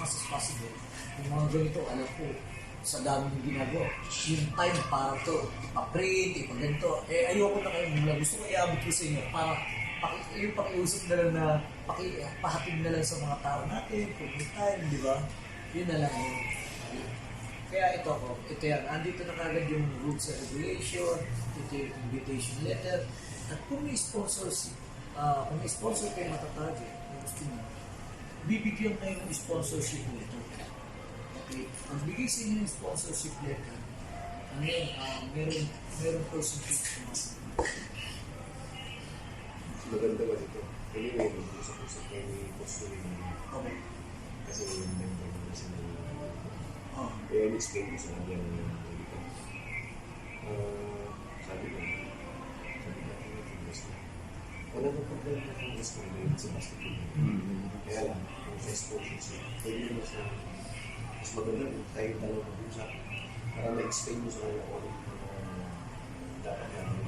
much as possible, yung mga ganito, alam ko, sa dami ng ginagawa, yung time para to, ipa-print, ipa-ganito, ayoko na kayo mula. Gusto ko iabot ko sa inyo para yung pakiusap na lang na pahatid na lang sa mga tao natin, kung may time, di ba? Yun na lang yun. Kaya ito yan, andito na kagad yung rules and regulation, ito yung invitation letter, at kung may sponsorship, kung may sponsor kayo matatarget, kung gusto nyo, bibigyan kayo ng sponsorship letter. Okay? Ang bigay sa inyo ng sponsorship letter, ano yun, meron percentage naman. Maganda ba dito? Anyway, mag-usap-usap kayo ni Boss Louie. Okay. Kasi yung member mo kasi na Oh. kaya in-explain ko sa kanya ng dito. Sabi ko, wala nang problema na kung gusto mo yun sa basketball. Kaya lang, kung sa sponsorship, pwede naman siya mas maganda kung tayo dalawa mag-usap para ma-explain mo sa kanya kung ano dapat namin.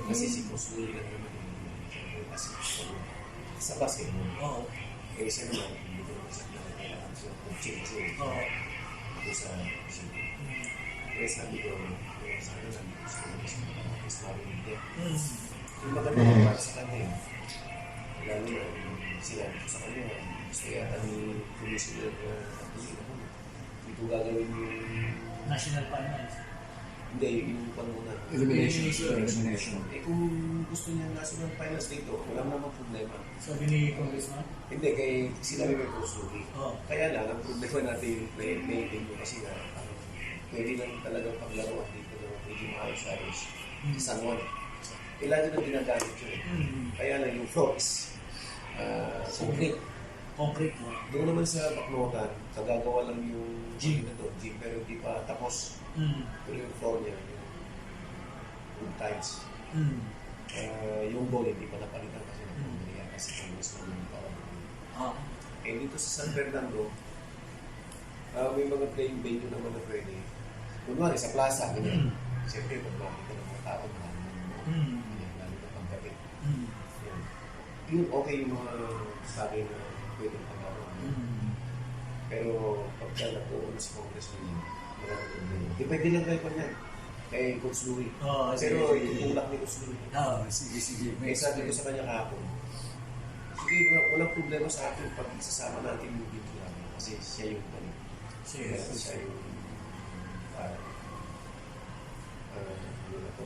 Kasi si Boss Louie lang naman kasi sa basketball. Oo. Eh siya naman, hindi ko naman siya kailangan siya coaching kasi ako sa basketball. Kaya sabi ko, sana lang gusto ko mas marinig niya. Yung maganda naman sa kanya yun. Lalo na sinabi ko sa kanya, gusto yata ni Commissioner dito gagawin yung National Finance. hindi, yung panguna. Elimination. Eh kung gusto niya national finance dito, wala namang problema. Sabi ni Congressman? Hindi, kay sinabi may Louie. Oo. Kaya lang, ang problema natin yung play mo kasi na pwede lang talagang paglaruan dito na medyo maayos-ayos sa San Juan. Lagi na ginagamit yun. Kaya lang yung floor is Concrete mo. doon naman sa Bacnotan, kagagawa lang yung gym na doon, pero hindi pa tapos. Pero yung floor niya, yung tiles. Yung goal, hindi pa napalitan kasi na kasi Congress na yung para doon. Eh dito sa San Fernando, may mga playing venue naman na pwede. Kunwari sa plaza, ganyan. Siyempre, pag makita ng mga tao, lalo na paggabi. Yun, okay yung mga sabi na pwedeng pagkaroon. Pero pagka napuunan sa Congress mo yun, maraming problema. Depende lang kayo pa niyan. Kay Coach Louie. Pero yung tulak ni Coach Louie. Sige. May sabi ko sa kanya kahapon, sige, walang problema sa akin pag isasama natin yung dito namin. Kasi siya yung siya yung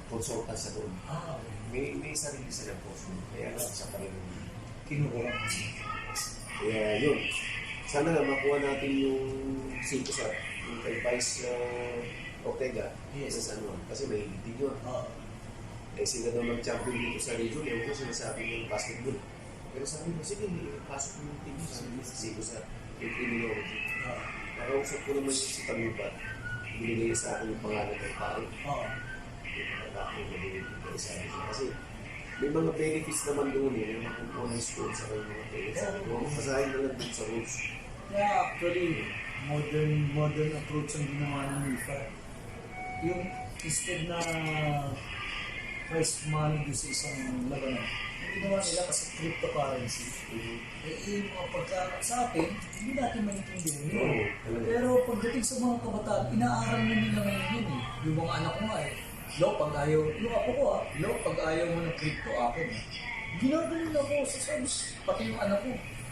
consultant sa doon. May sarili sa ng post mo. Kaya nga sa parang Kinuha. kaya yun. Sana nga makuha natin yung sito sa yung kay Vice Ortega sa San Juan. Kasi may hindi yun. Eh sila naman champion dito sa region. Ewan ko sinasabi yung basketball. Pero sabi ko, sige, pasok yung team sa sito sa criminology. Nakausap ko naman yung si Tamubat. Binigay sa akin yung pangalan ng pare. Kasi may mga benefits naman doon may makukuha ng school sa mga benefits. Masahin na lang dun sa rules. Kaya actually, modern approach ang ginawa ng MIFA. Yung instead na first money doon sa isang labanan, yung ginawa nila kasi cryptocurrency. Eh, mga pagka sa atin, hindi natin maintindihan yun. Pero pagdating sa mga kabataan, inaaral na nila ngayon yun eh. Yung mga anak ko nga eh. Pag ayaw, yung apo ko pag ayaw mo ng crypto akin ginagawa na ko sa service, pati yung anak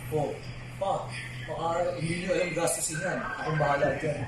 ko. Baka hindi nyo alam gastusin yan. Akong bahala dyan.